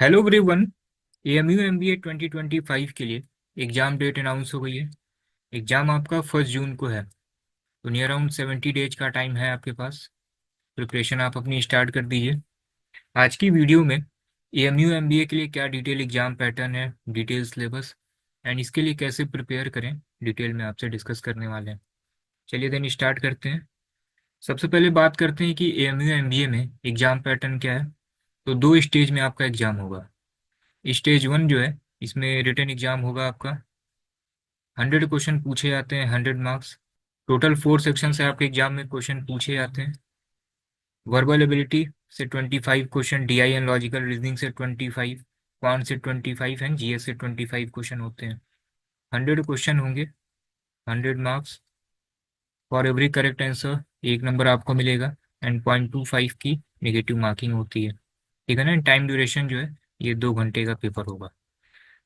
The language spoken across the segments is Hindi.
Hello everyone. एएमयू एमबीए 2025 के लिए एग्ज़ाम डेट अनाउंस हो गई है। एग्ज़ाम आपका 1 जून को है, तो नियर अराउंड 70 डेज का टाइम है आपके पास। प्रिपरेशन आप अपनी स्टार्ट कर दीजिए। आज की वीडियो में एएमयू एमबीए के लिए क्या डिटेल एग्ज़ाम पैटर्न है, डिटेल सिलेबस एंड इसके लिए कैसे प्रिपेयर करें, डिटेल में आपसे डिस्कस करने वाले हैं। चलिए देन स्टार्ट करते हैं। सबसे पहले बात करते हैं कि एएमयू एमबीए में एग्ज़ाम पैटर्न क्या है। तो 2 स्टेज में आपका एग्ज़ाम होगा। स्टेज 1 जो है, इसमें रिटन एग्जाम होगा आपका। 100 क्वेश्चन पूछे जाते हैं, 100 मार्क्स। टोटल 4 सेक्शन से आपके एग्जाम में क्वेश्चन पूछे जाते हैं। वर्बल एबिलिटी से 25 question, DI and logical reasoning से 25, क्वांट से 25 एंड जीएस से 25 क्वेश्चन होते हैं। 100 क्वेश्चन होंगे, 100 marks. For every correct answer 1 number आपको मिलेगा एंड 0.25 की नेगेटिव मार्किंग होती है। ठीक है ना। टाइम ड्यूरेशन जो है, ये 2 घंटे का पेपर होगा।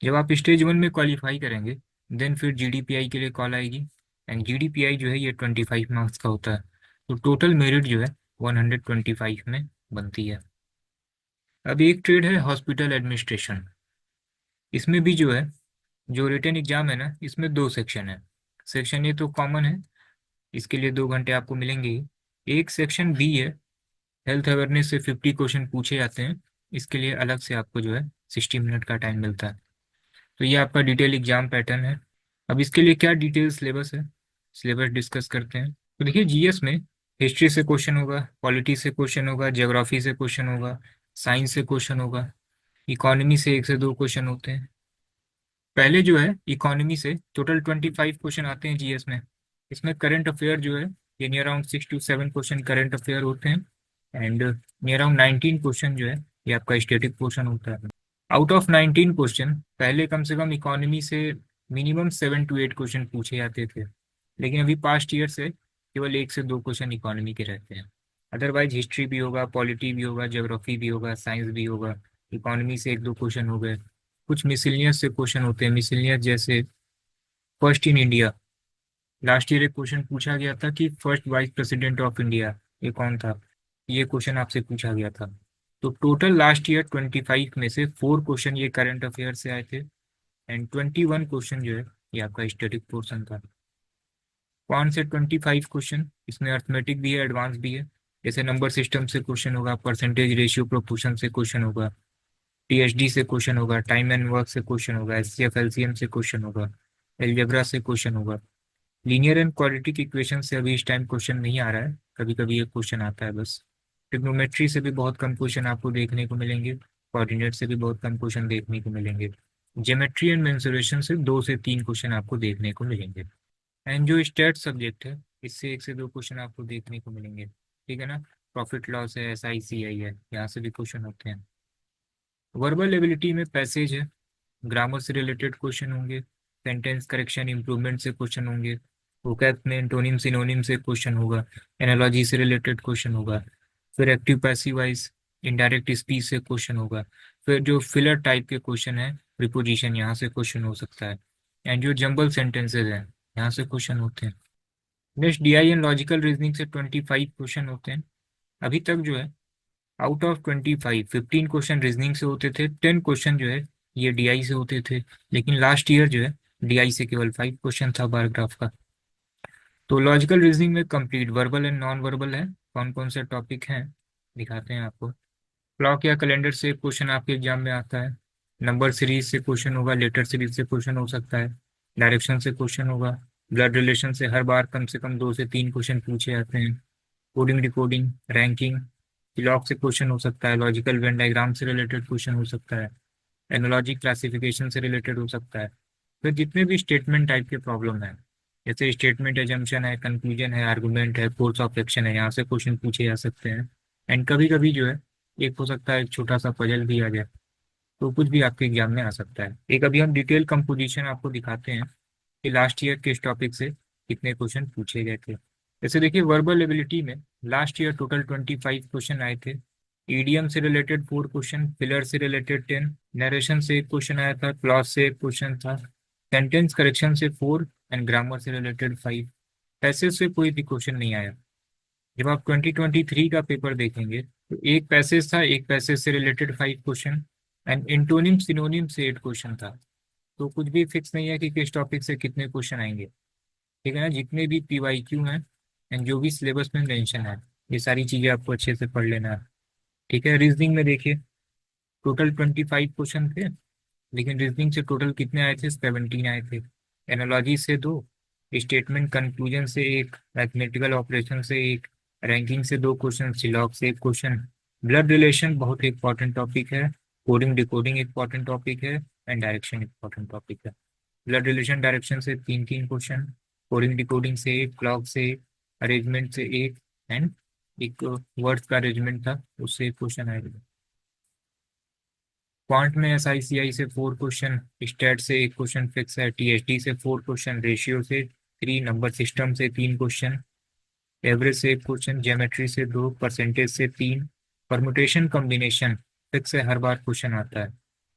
जब आप स्टेज 1 में क्वालिफाई करेंगे, देन फिर जीडीपीआई के लिए कॉल आएगी। एंड जीडीपीआई जो है ये 25 मार्क्स का होता है। तो टोटल मेरिट जो है 125 में बनती है। अब एक ट्रेड है हॉस्पिटल एडमिनिस्ट्रेशन। इसमें भी जो है, जो रिटन एग्जाम है ना, इसमें 2 सेक्शन है। सेक्शन ए तो कॉमन है, इसके लिए 2 घंटे आपको मिलेंगे ही। एक सेक्शन बी है, हेल्थ अवेयरनेस से 50 क्वेश्चन पूछे जाते हैं। इसके लिए अलग से आपको जो है 60 मिनट का टाइम मिलता है। तो ये आपका डिटेल एग्जाम पैटर्न है। अब इसके लिए क्या डिटेल सिलेबस है, सिलेबस डिस्कस करते हैं। तो देखिए, जीएस में हिस्ट्री से क्वेश्चन होगा, पॉलिटी से क्वेश्चन होगा, ज्योग्राफी से क्वेश्चन होगा, साइंस से क्वेश्चन होगा, इकोनॉमी से 1 से 2 क्वेश्चन होते हैं। पहले जो है इकोनॉमी से टोटल 25 क्वेश्चन आते हैं जीएस में। इसमें करंट अफेयर जो है, ये near around 6 to 7 question current affair होते हैं। एंड नियर अराउंड 19 क्वेश्चन जो है, ये आपका स्टेटिक पोर्शन होता है। आउट ऑफ 19 क्वेश्चन, पहले कम से कम इकोनॉमी से मिनिमम 7 to 8 क्वेश्चन पूछे जाते थे। लेकिन अभी पास्ट ईयर से केवल 1 से 2 क्वेश्चन इकोनॉमी के रहते हैं। अदरवाइज हिस्ट्री भी होगा, पॉलिटी भी होगा, ज्योग्राफी भी होगा, साइंस भी होगा। इकोनॉमी से 1 2 क्वेश्चन हो गए। कुछ मिसलिनियस से क्वेश्चन होते हैं। मिसलिनियस जैसे first in India, last year एक क्वेश्चन पूछा गया था कि first vice president of India ये कौन था। ये क्वेश्चन आपसे पूछा गया था। तो टोटल लास्ट ईयर 25 में से 4 क्वेश्चन ये करंट अफेयर से आए थे। एंड 21 क्वेश्चन जो है, ये आपका स्टैटिक पोर्शन था। 5 से 25 क्वेश्चन, इसमें अर्थमेटिक भी है, एडवांस भी है। जैसे नंबर सिस्टम से क्वेश्चन होगा, परसेंटेज रेशियो प्रोपोर्शन से क्वेश्चन होगा, टीएचडी से क्वेश्चन होगा, टाइम एंड वर्क से क्वेश्चन होगा, एचसीएफ एलसीएम से क्वेश्चन होगा, एलजेब्रा से क्वेश्चन होगा। लीनियर एंड क्वाड्रेटिक इक्वेशन से अभी इस टाइम क्वेश्चन नहीं आ रहा है, कभी कभी एक क्वेश्चन आता है बस। ट्रिग्नोमेट्री से भी बहुत कम क्वेश्चन आपको देखने को मिलेंगे। कोऑर्डिनेट से भी बहुत कम क्वेश्चन देखने को मिलेंगे। ज्योमेट्री एंड मेंसुरेशन से 2 से 3 क्वेश्चन आपको देखने को मिलेंगे। एंड जो स्टैट सब्जेक्ट है, इससे 1 से 2 क्वेश्चन आपको देखने को मिलेंगे। ठीक है ना। प्रॉफिट लॉस है, SICI है, यहाँ से भी क्वेश्चन होते हैं। वर्बल एबिलिटी में पैसेज है, ग्रामर से रिलेटेड क्वेश्चन होंगे, सेंटेंस करेक्शन इंप्रूवमेंट से क्वेश्चन होंगे, वोकैब में एंटोनिम सिनोनिम से क्वेश्चन होगा, एनालॉजी से रिलेटेड क्वेश्चन होगा, फिर active passive wise indirect speech से क्वेश्चन होगा। फिर जो फिलर टाइप के क्वेश्चन है, प्रीपोजिशन, यहाँ से क्वेश्चन हो सकता है। एंड जो जंबल सेंटेंसेज हैं, यहाँ से क्वेश्चन होते हैं। Next DI and logical reasoning से 25 क्वेश्चन होते हैं। अभी तक जो है, आउट ऑफ 25, 15 क्वेश्चन रीजनिंग से होते थे, 10 क्वेश्चन जो है ये डीआई से होते थे। लेकिन लास्ट ईयर जो है, डीआई से केवल 5 क्वेश्चन था पैराग्राफ का। तो लॉजिकल रीजनिंग में complete verbal and non verbal है। कौन कौन से टॉपिक हैं दिखाते हैं आपको। क्लॉक या कैलेंडर से क्वेश्चन आपके एग्जाम में आता है। नंबर सीरीज से क्वेश्चन होगा, लेटर सीरीज से क्वेश्चन हो सकता है, डायरेक्शन से क्वेश्चन होगा, ब्लड रिलेशन से हर बार कम से कम 2 से 3 क्वेश्चन पूछे जाते हैं। कोडिंग डिकोडिंग रैंकिंग लॉग से क्वेश्चन हो सकता है, लॉजिकल वेन डायग्राम से रिलेटेड क्वेश्चन हो सकता है, एनोलॉजी क्लासिफिकेशन से रिलेटेड हो सकता है। फिर जितने भी स्टेटमेंट टाइप के प्रॉब्लम है, जैसे स्टेटमेंट एजम्पशन है, कंक्लूजन है, आर्गुमेंट है, कोर्स ऑफ एक्शन है, यहाँ से क्वेश्चन पूछे जा सकते हैं। एंड कभी कभी जो है, एक हो सकता है एक छोटा सा पजल भी आ जाए। तो कुछ भी आपके एग्जाम में आ सकता है। एक अभी हम डिटेल कंपोजिशन आपको दिखाते हैं कि लास्ट ईयर किस टॉपिक से कितने क्वेश्चन पूछे गए थे। जैसे देखिए, वर्बल एबिलिटी में लास्ट ईयर टोटल 25 क्वेश्चन आए थे। ईडीएम से रिलेटेड 4 क्वेश्चन, फिलर से रिलेटेड 10, नरेशन से एक क्वेश्चन आया था, क्लॉज से एक क्वेश्चन था, सेंटेंस करेक्शन से 4 एंड ग्रामर से रिलेटेड 5। पैसेज से कोई भी क्वेश्चन नहीं आया। जब आप 2023 का पेपर देखेंगे, तो एक पैसेज था, एक पैसेज से related 5 question, and antonym synonym से 8 क्वेश्चन था। तो कुछ भी फिक्स नहीं है कि किस टॉपिक से कितने क्वेश्चन आएंगे। ठीक है ना, जितने भी PYQ हैं एंड जो भी सिलेबस में मेंशन है, ये सारी चीज़ें आपको अच्छे से पढ़ लेना है। ठीक है, रीजनिंग में देखिए टोटल 25 क्वेश्चन थे, लेकिन रीजनिंग से टोटल कितने आए थे, 17 आए थे। एनालॉजी से 2, स्टेटमेंट कंक्लूजन से 1, मैथमेटिकल ऑपरेशन से 1, रैंकिंग से 2 क्वेश्चन, सिलॉग से 1 क्वेश्चन। ब्लड रिलेशन बहुत इंपॉर्टेंट टॉपिक है, कोडिंग डिकोडिंग इंपॉर्टेंट टॉपिक है, एंड डायरेक्शन इंपॉर्टेंट टॉपिक है। ब्लड रिलेशन डायरेक्शन से 3 क्वेश्चन, कोडिंग डिकोडिंग से 1, क्लॉक से 1, अरेंजमेंट से 1, एंड एक वर्ड्स का अरेंजमेंट था उससे 1 क्वेश्चन आएगा। क्वांट में SICI से 4 क्वेश्चन, स्टैट से 1 क्वेश्चन फिक्स है, TSD से 4 क्वेश्चन, रेशियो से 3, नंबर सिस्टम से 3 क्वेश्चन, एवरेज से 1 क्वेश्चन, ज्योमेट्री से 2, परसेंटेज से 3, परमुटेशन कॉम्बिनेशन फिक्स है, हर बार क्वेश्चन आता है,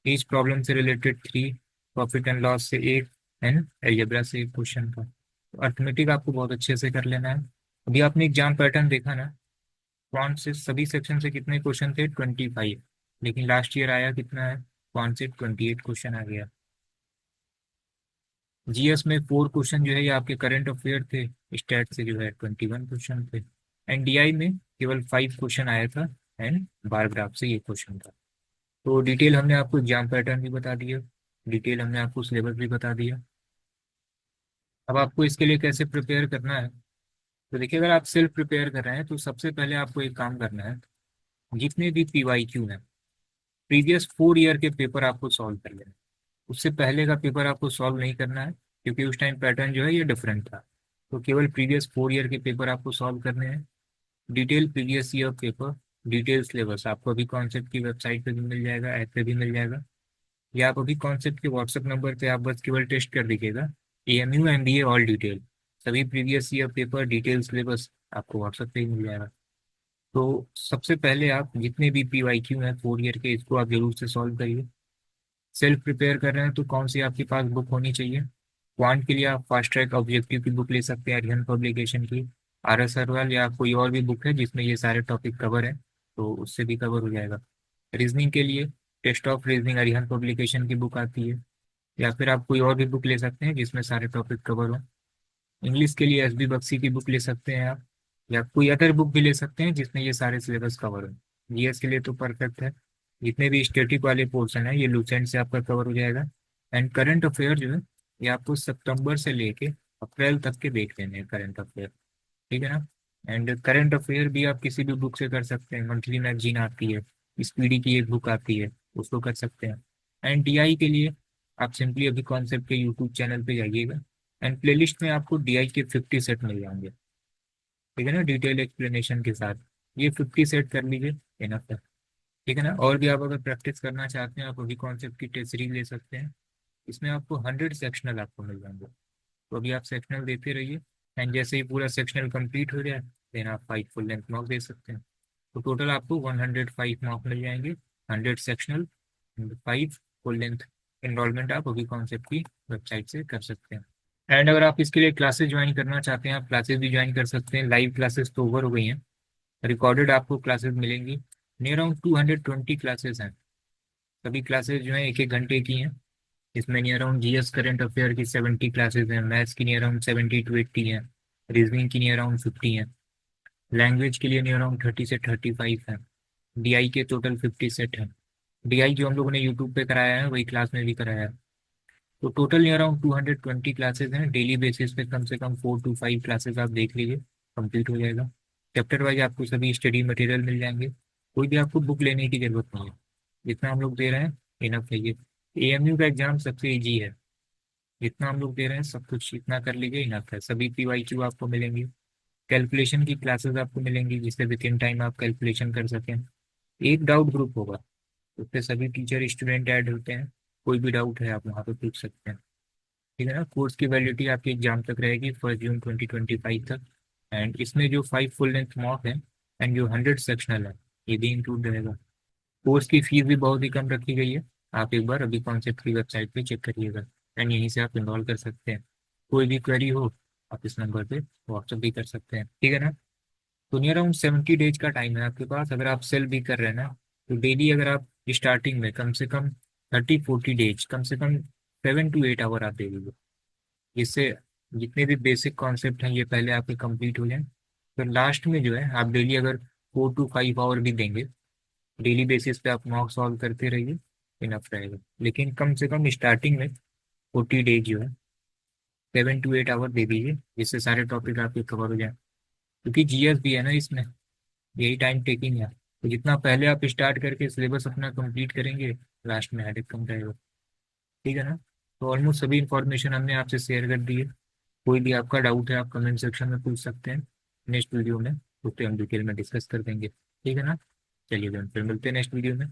ईच प्रॉब्लम से रिलेटेड 3, प्रॉफिट एंड लॉस से 1, एंड अलजेब्रा से 1 क्वेश्चन था। तो अर्थमेटिक आपको बहुत अच्छे से कर लेना है। अभी आपने एग्जाम पैटर्न देखा ना, क्वांट से सभी सेक्शन से कितने क्वेश्चन थे, 25, लेकिन लास्ट ईयर आया कितना है, क्वांट से 28 क्वेश्चन आ गया। GS में 4 क्वेश्चन जो है ये आपके करंट अफेयर थे, स्टैट से जो है 21 क्वेश्चन थे, NDI में केवल 5 क्वेश्चन आया था, एंड बार ग्राफ से ये क्वेश्चन था। तो डिटेल हमने आपको एग्जाम पैटर्न भी बता दिया, डिटेल हमने आपको सिलेबस भी बता दिया। अब आपको इसके लिए कैसे प्रिपेयर करना है, तो देखिए अगर आप सेल्फ प्रिपेयर कर रहे हैं तो सबसे पहले आपको एक काम करना है, जितने भी PYQ हैं प्रीवियस 4 ईयर के पेपर आपको सॉल्व कर लेना है। उससे पहले का पेपर आपको सॉल्व नहीं करना है, क्योंकि उस टाइम पैटर्न जो है ये डिफरेंट था। तो केवल प्रीवियस 4 ईयर के पेपर आपको सॉल्व करने हैं। Detail previous year paper, detail syllabus आपको अभी कॉन्सेप्ट की वेबसाइट पे भी मिल जाएगा, ऐप पे भी मिल जाएगा, या आप अभी कॉन्सेप्ट के व्हाट्सएप नंबर पे आप बस केवल टेस्ट कर दीजिएगा AMU MBA ऑल डिटेल, सभी previous year paper detail syllabus आपको व्हाट्सएप पे ही मिल जाएगा। तो सबसे पहले आप जितने भी PYQ हैं 4 ईयर के, इसको आप जरूर से सॉल्व करिए। सेल्फ प्रिपेयर कर रहे हैं तो कौन सी आपके पास बुक होनी चाहिए, क्वांट के लिए आप फास्ट ट्रैक ऑब्जेक्टिव की बुक ले सकते हैं, अरिहंत पब्लिकेशन की, RS अग्रवाल, या कोई और भी बुक है जिसमें ये सारे टॉपिक कवर है, तो उससे भी कवर हो जाएगा। रीजनिंग के लिए test of reasoning Arihant publication की बुक आती है, या फिर आप कोई और भी बुक ले सकते हैं जिसमें सारे टॉपिक कवर हो। इंग्लिश के लिए SB बख्शी की बुक ले सकते हैं आप, या कोई अदर बुक भी ले सकते हैं जिसमें ये सारे सिलेबस कवर हो। GS के लिए तो परफेक्ट है, जितने भी स्टेटिक वाले पोर्शन है ये लूसेंट से आपका कवर हो जाएगा। एंड करंट अफेयर जो है ये आपको सितंबर से लेके अप्रैल तक के देख लेने हैं करंट अफेयर। ठीक है ना, एंड करंट अफेयर भी आप किसी भी बुक से कर सकते हैं, मंथली मैगजीन आती है, स्पीडी की एक बुक आती है, उसको कर सकते हैं। एंड DI के लिए आप सिंपली अभी कॉन्सेप्ट के यूट्यूब चैनल पे जाइएगा, एंड प्लेलिस्ट में आपको DI के 50 सेट मिल जाएंगे। ठीक है ना, डिटेल एक्सप्लेनेशन के साथ, ये 50 सेट कर लीजिए, इनफ है। ठीक है ना, और भी आप अगर प्रैक्टिस करना चाहते हैं आप अभी कॉन्सेप्ट की टेस्ट सीरीज ले सकते हैं, इसमें आपको 100 सेक्शनल आपको मिल जाएंगे। तो अभी आप सेक्शनल देते रहिए, एंड जैसे ही पूरा सेक्शनल कंप्लीट हो जाए देन आप 5 फुल लेंथ मॉक दे सकते हैं। तो टोटल आपको 105 मॉक मिल जाएंगे, 100 सेक्शनल, 5 फुल लेंथ। इनरोलमेंट आप अभी कॉन्सेप्ट की वेबसाइट से कर सकते हैं। एंड अगर आप इसके लिए क्लासेस ज्वाइन करना चाहते हैं आप क्लासेस भी ज्वाइन कर सकते हैं। लाइव क्लासेस तो ओवर हो गई हैं, रिकॉर्डेड आपको क्लासेस मिलेंगी। नियर अराउंड 220 क्लासेस हैं, सभी क्लासेस जो हैं 1-1 घंटे की हैं। इसमें near around GS current affair की 70 क्लासेस हैं, मैथ्स की नियर अराउंड 70 to 80 हैं, रीजनिंग की नियर अराउंड 50 हैं, लैंग्वेज के लिए नियर अराउंड 30 से 35 हैं, DI के टोटल 50 सेट हैं। DI जो हम लोगों ने यूट्यूब पे कराया है वही क्लास में भी कराया है। तो टोटल नियर अराउंड 220 क्लासेस हैं, डेली बेसिस पे कम से कम 4 to 5 क्लासेस आप देख लीजिए, कंप्लीट हो जाएगा। चैप्टर वाइज आपको सभी स्टडी मटेरियल मिल जाएंगे, कोई भी आपको बुक लेने की जरूरत नहीं है, जितना हम लोग दे रहे हैं इनफ है ये। AMU का एग्जाम सबसे ईजी है, जितना हम लोग दे रहे हैं सब कुछ इतना कर लीजिए इनफ है। सभी PYQ आपको मिलेंगी, कैलकुलेशन की क्लासेस आपको मिलेंगी जिससे विद इन टाइम आप कैलकुलेशन कर सकें। एक डाउट ग्रुप होगा, उसपे सभी टीचर स्टूडेंट ऐड होते हैं, कोई भी डाउट है आप वहाँ पे पूछ सकते हैं। ठीक है ना, कोर्स की वैलिडिटी आपकी एग्जाम तक रहेगी 1 जून 2025 तक, एंड इसमें जो 5 फुल लेंथ मॉक है एंड जो 100 सेक्शनल है ये भी इंक्लूड रहेगा। कोर्स की फीस भी बहुत ही कम रखी गई है, आप एक बार अभी कॉन्सेप्ट की वेबसाइट पे चेक करिएगा, एंड यहीं से आप इनरोल कर सकते हैं। कोई भी क्वेरी हो आप इस नंबर पे व्हाट्सअप भी कर सकते हैं। ठीक है ना, तो नियर अराउंड 70 डेज का टाइम है आपके पास, अगर आप सेल भी कर रहे हैं ना, तो डेली अगर आप स्टार्टिंग में कम से कम 30-40 डेज, कम से कम 7 to 8 आवर आप दे दीजिए। इससे जितने भी बेसिक कॉन्सेप्ट हैं ये पहले आपके कंप्लीट हो जाएं। फिर लास्ट में जो है आप डेली अगर 4 to 5 आवर भी देंगे, डेली बेसिस पे आप मॉक सॉल्व करते रहिए, इनफ रहेगा। लेकिन कम से कम स्टार्टिंग में 40 डेज जो है 7 to 8 आवर दे दीजिए, जिससे सारे टॉपिक आपके कवर हो जाए। क्योंकि जीएस भी है ना इसमें, यही टाइम टेकिंग है, तो जितना पहले आप स्टार्ट करके सिलेबस अपना कंप्लीट करेंगे, लास्ट में हेडेक कम रहेगा। ठीक है ना। तो ऑलमोस्ट सभी इंफॉर्मेशन हमने आपसे शेयर कर दी है। कोई भी आपका डाउट है आप कमेंट सेक्शन में पूछ सकते हैं। नेक्स्ट वीडियो में उस पर हम डिटेल में डिस्कस कर देंगे। ठीक है ना। चलिए then, फिर मिलते हैं नेक्स्ट वीडियो में।